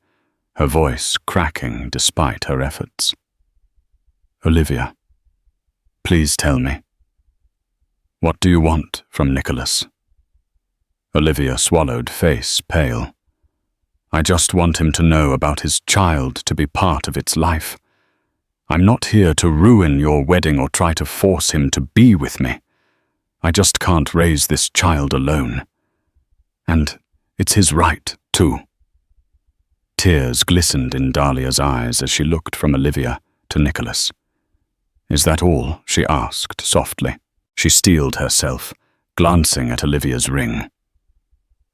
her voice cracking despite her efforts. "Olivia, please tell me. What do you want from Nicholas?" Olivia swallowed, face pale. "I just want him to know about his child, to be part of its life. I'm not here to ruin your wedding or try to force him to be with me. I just can't raise this child alone. And it's his right, too." Tears glistened in Dahlia's eyes as she looked from Olivia to Nicholas. "Is that all?" she asked softly. She steeled herself, glancing at Olivia's ring.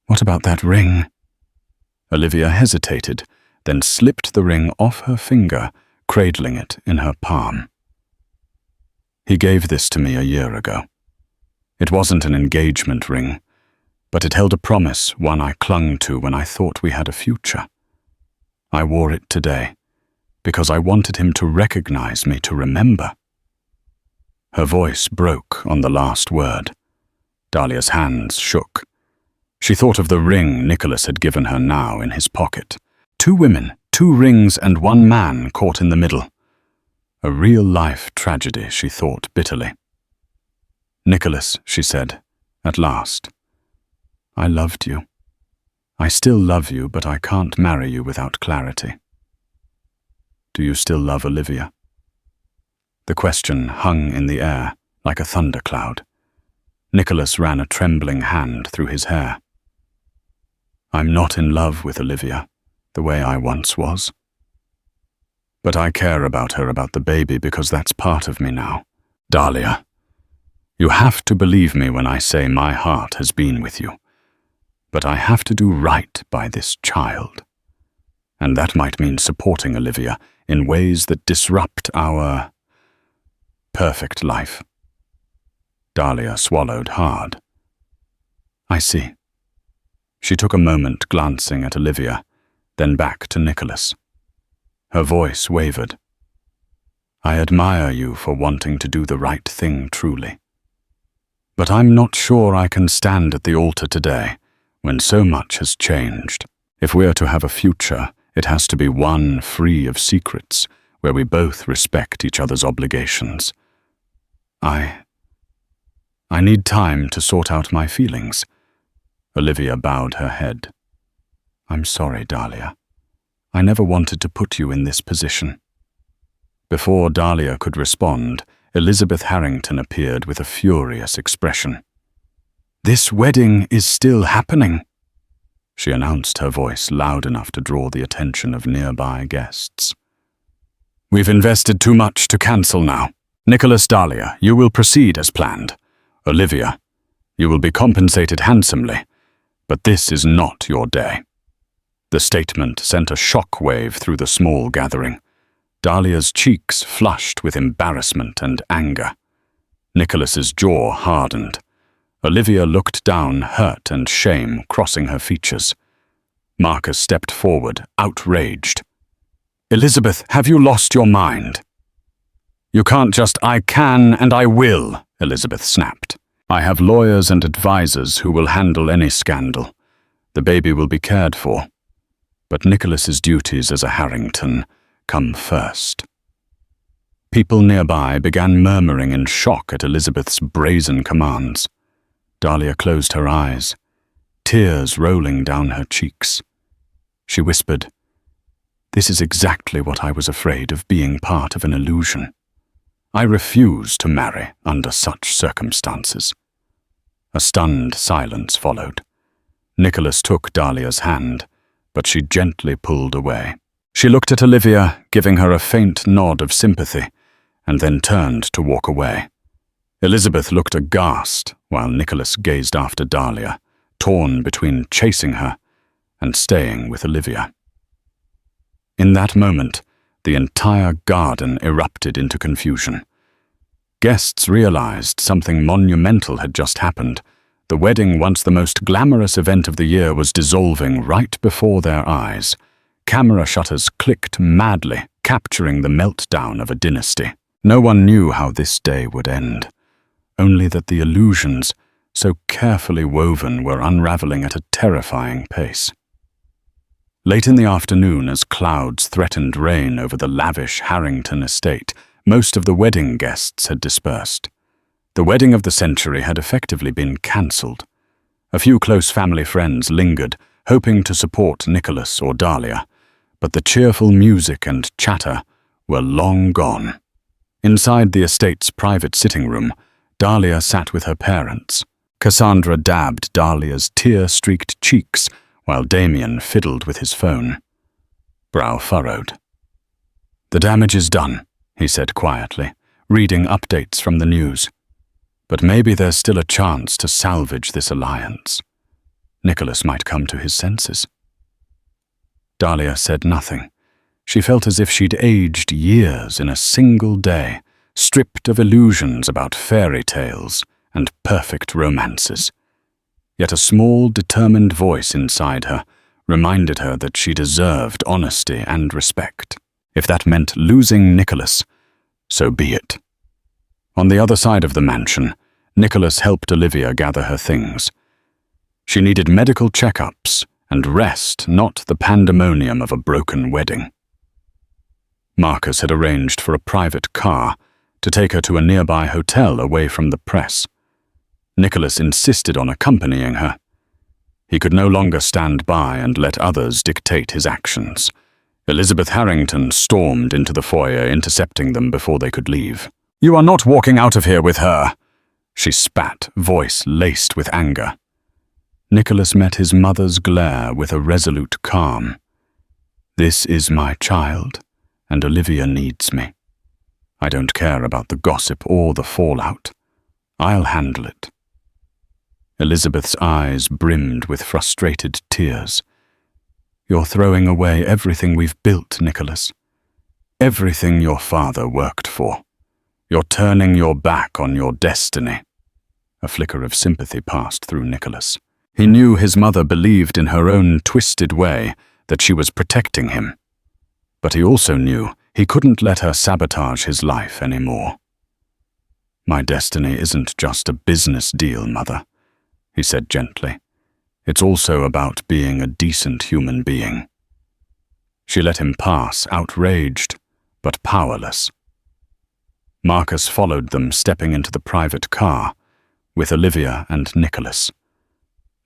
"What about that ring?" Olivia hesitated, then slipped the ring off her finger, cradling it in her palm. "He gave this to me a year ago. It wasn't an engagement ring, but it held a promise, one I clung to when I thought we had a future. I wore it today, because I wanted him to recognize me, to remember." Her voice broke on the last word. Dahlia's hands shook. She thought of the ring Nicholas had given her now in his pocket. 2 women, 2 rings and 1 man caught in the middle. A real-life tragedy, she thought bitterly. "Nicholas," she said, at last, "I loved you. I still love you, but I can't marry you without clarity. Do you still love Olivia?" The question hung in the air like a thundercloud. Nicholas ran a trembling hand through his hair. "I'm not in love with Olivia, the way I once was. But I care about her, about the baby, because that's part of me now. Dahlia, you have to believe me when I say my heart has been with you. But I have to do right by this child. And that might mean supporting Olivia in ways that disrupt our perfect life. Dahlia swallowed hard. I see. She took a moment glancing at Olivia, then back to Nicholas. Her voice wavered. I admire you for wanting to do the right thing truly. But I'm not sure I can stand at the altar today, when so much has changed. If we're to have a future, it has to be one free of secrets, where we both respect each other's obligations. I need time to sort out my feelings. Olivia bowed her head. I'm sorry, Dahlia. I never wanted to put you in this position. Before Dahlia could respond, Elizabeth Harrington appeared with a furious expression. This wedding is still happening, she announced, her voice loud enough to draw the attention of nearby guests. We've invested too much to cancel now. Nicholas, Dahlia, you will proceed as planned. Olivia, you will be compensated handsomely, but this is not your day. The statement sent a shock wave through the small gathering. Dahlia's cheeks flushed with embarrassment and anger. Nicholas's jaw hardened. Olivia looked down, hurt and shame crossing her features. Marcus stepped forward, outraged. Elizabeth, have you lost your mind? You can't just, I can and I will, Elizabeth snapped. I have lawyers and advisors who will handle any scandal. The baby will be cared for. But Nicholas's duties as a Harrington come first. People nearby began murmuring in shock at Elizabeth's brazen commands. Dahlia closed her eyes, tears rolling down her cheeks. She whispered, This is exactly what I was afraid of, being part of an illusion. I refuse to marry under such circumstances. A stunned silence followed. Nicholas took Dahlia's hand, but she gently pulled away. She looked at Olivia, giving her a faint nod of sympathy, and then turned to walk away. Elizabeth looked aghast while Nicholas gazed after Dahlia, torn between chasing her and staying with Olivia. In that moment, the entire garden erupted into confusion. Guests realized something monumental had just happened. The wedding, once the most glamorous event of the year, was dissolving right before their eyes. Camera shutters clicked madly, capturing the meltdown of a dynasty. No one knew how this day would end, only that the illusions, so carefully woven, were unraveling at a terrifying pace. Late in the afternoon, as clouds threatened rain over the lavish Harrington estate, most of the wedding guests had dispersed. The wedding of the century had effectively been cancelled. A few close family friends lingered, hoping to support Nicholas or Dahlia, but the cheerful music and chatter were long gone. Inside the estate's private sitting room, Dahlia sat with her parents. Cassandra dabbed Dahlia's tear-streaked cheeks, while Damien fiddled with his phone. Brow furrowed. The damage is done, he said quietly, reading updates from the news. But maybe there's still a chance to salvage this alliance. Nicholas might come to his senses. Dahlia said nothing. She felt as if she'd aged years in a single day, stripped of illusions about fairy tales and perfect romances. Yet a small, determined voice inside her reminded her that she deserved honesty and respect. If that meant losing Nicholas, so be it. On the other side of the mansion, Nicholas helped Olivia gather her things. She needed medical checkups and rest, not the pandemonium of a broken wedding. Marcus had arranged for a private car to take her to a nearby hotel away from the press. Nicholas insisted on accompanying her. He could no longer stand by and let others dictate his actions. Elizabeth Harrington stormed into the foyer, intercepting them before they could leave. "You are not walking out of here with her," she spat, voice laced with anger. Nicholas met his mother's glare with a resolute calm. "This is my child, and Olivia needs me. I don't care about the gossip or the fallout. I'll handle it." Elizabeth's eyes brimmed with frustrated tears. "You're throwing away everything we've built, Nicholas. Everything your father worked for. You're turning your back on your destiny." A flicker of sympathy passed through Nicholas. He knew his mother believed in her own twisted way that she was protecting him. But he also knew he couldn't let her sabotage his life anymore. "My destiny isn't just a business deal, Mother," he said gently. "It's also about being a decent human being." She let him pass, outraged, but powerless. Marcus followed them, stepping into the private car, with Olivia and Nicholas.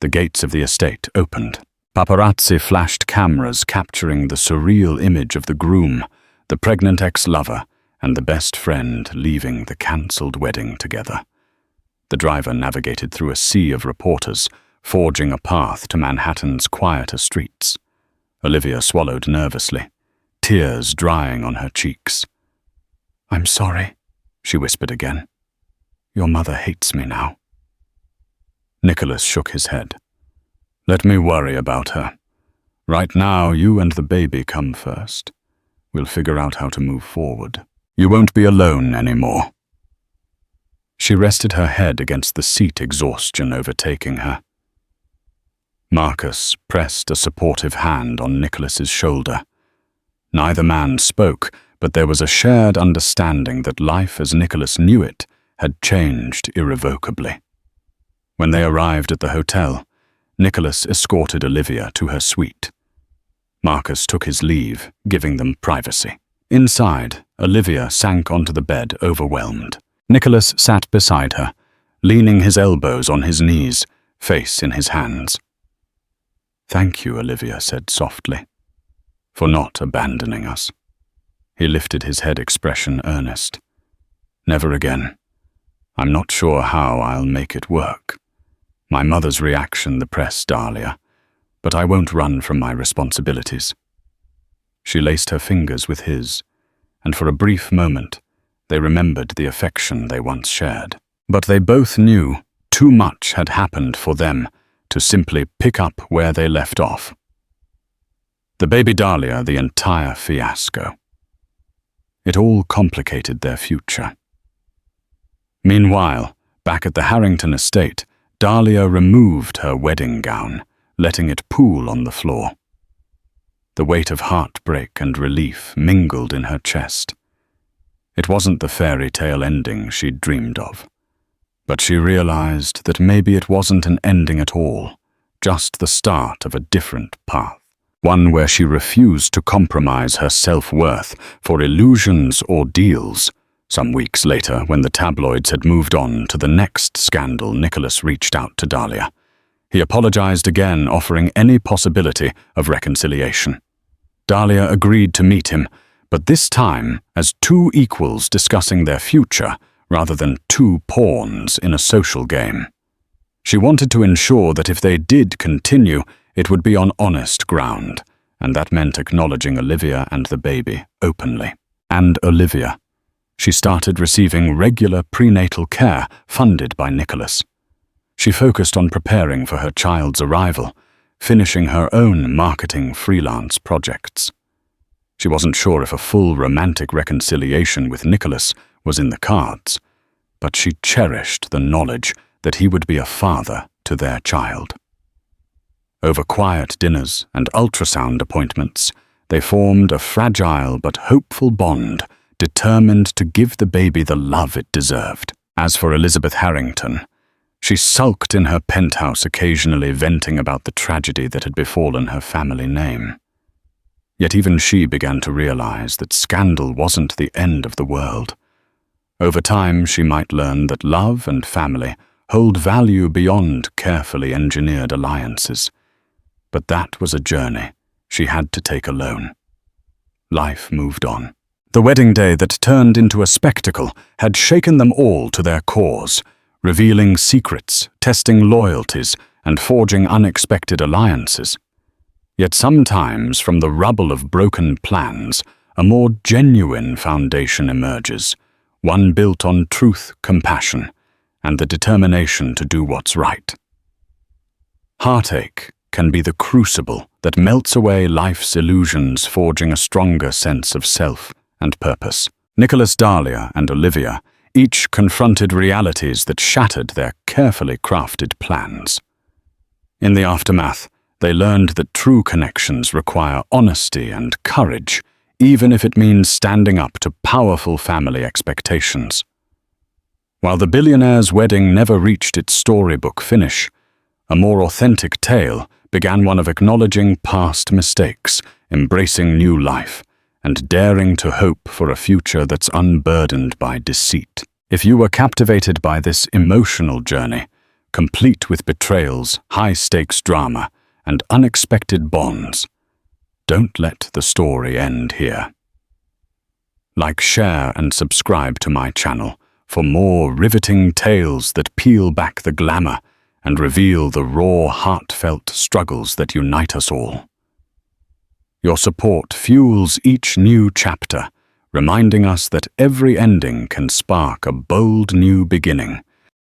The gates of the estate opened. Paparazzi flashed cameras capturing the surreal image of the groom, the pregnant ex-lover, and the best friend leaving the cancelled wedding together. The driver navigated through a sea of reporters, forging a path to Manhattan's quieter streets. Olivia swallowed nervously, tears drying on her cheeks. "I'm sorry," she whispered again. "Your mother hates me now." Nicholas shook his head. "Let me worry about her. Right now, you and the baby come first. We'll figure out how to move forward. You won't be alone anymore." She rested her head against the seat, exhaustion overtaking her. Marcus pressed a supportive hand on Nicholas's shoulder. Neither man spoke, but there was a shared understanding that life as Nicholas knew it had changed irrevocably. When they arrived at the hotel, Nicholas escorted Olivia to her suite. Marcus took his leave, giving them privacy. Inside, Olivia sank onto the bed, overwhelmed. Nicholas sat beside her, leaning his elbows on his knees, face in his hands. "Thank you," Olivia said softly, "for not abandoning us." He lifted his head, expression earnest. "Never again. I'm not sure how I'll make it work. My mother's reaction, the press, Dahlia, but I won't run from my responsibilities." She laced her fingers with his, and for a brief moment, they remembered the affection they once shared. But they both knew too much had happened for them to simply pick up where they left off. The baby Dahlia, the entire fiasco. It all complicated their future. Meanwhile, back at the Harrington estate, Dahlia removed her wedding gown, letting it pool on the floor. The weight of heartbreak and relief mingled in her chest. It wasn't the fairy tale ending she'd dreamed of. But she realized that maybe it wasn't an ending at all, just the start of a different path. One where she refused to compromise her self-worth for illusions or deals. Some weeks later, when the tabloids had moved on to the next scandal, Nicholas reached out to Dahlia. He apologized again, offering any possibility of reconciliation. Dahlia agreed to meet him, but this time as two equals discussing their future rather than two pawns in a social game. She wanted to ensure that if they did continue, it would be on honest ground, and that meant acknowledging Olivia and the baby openly. And Olivia. She started receiving regular prenatal care funded by Nicholas. She focused on preparing for her child's arrival, finishing her own marketing freelance projects. She wasn't sure if a full romantic reconciliation with Nicholas was in the cards, but she cherished the knowledge that he would be a father to their child. Over quiet dinners and ultrasound appointments, they formed a fragile but hopeful bond, determined to give the baby the love it deserved. As for Elizabeth Harrington, she sulked in her penthouse, occasionally venting about the tragedy that had befallen her family name. Yet even she began to realize that scandal wasn't the end of the world. Over time, she might learn that love and family hold value beyond carefully engineered alliances. But that was a journey she had to take alone. Life moved on. The wedding day that turned into a spectacle had shaken them all to their cores, revealing secrets, testing loyalties, and forging unexpected alliances. Yet sometimes, from the rubble of broken plans, a more genuine foundation emerges, one built on truth, compassion, and the determination to do what's right. Heartache can be the crucible that melts away life's illusions, forging a stronger sense of self and purpose. Nicholas, Dahlia, and Olivia each confronted realities that shattered their carefully crafted plans. In the aftermath, they learned that true connections require honesty and courage, even if it means standing up to powerful family expectations. While the billionaire's wedding never reached its storybook finish, a more authentic tale began, one of acknowledging past mistakes, embracing new life, and daring to hope for a future that's unburdened by deceit. If you were captivated by this emotional journey, complete with betrayals, high-stakes drama, and unexpected bonds, don't let the story end here. Like, share, and subscribe to my channel for more riveting tales that peel back the glamour and reveal the raw, heartfelt struggles that unite us all. Your support fuels each new chapter, reminding us that every ending can spark a bold new beginning.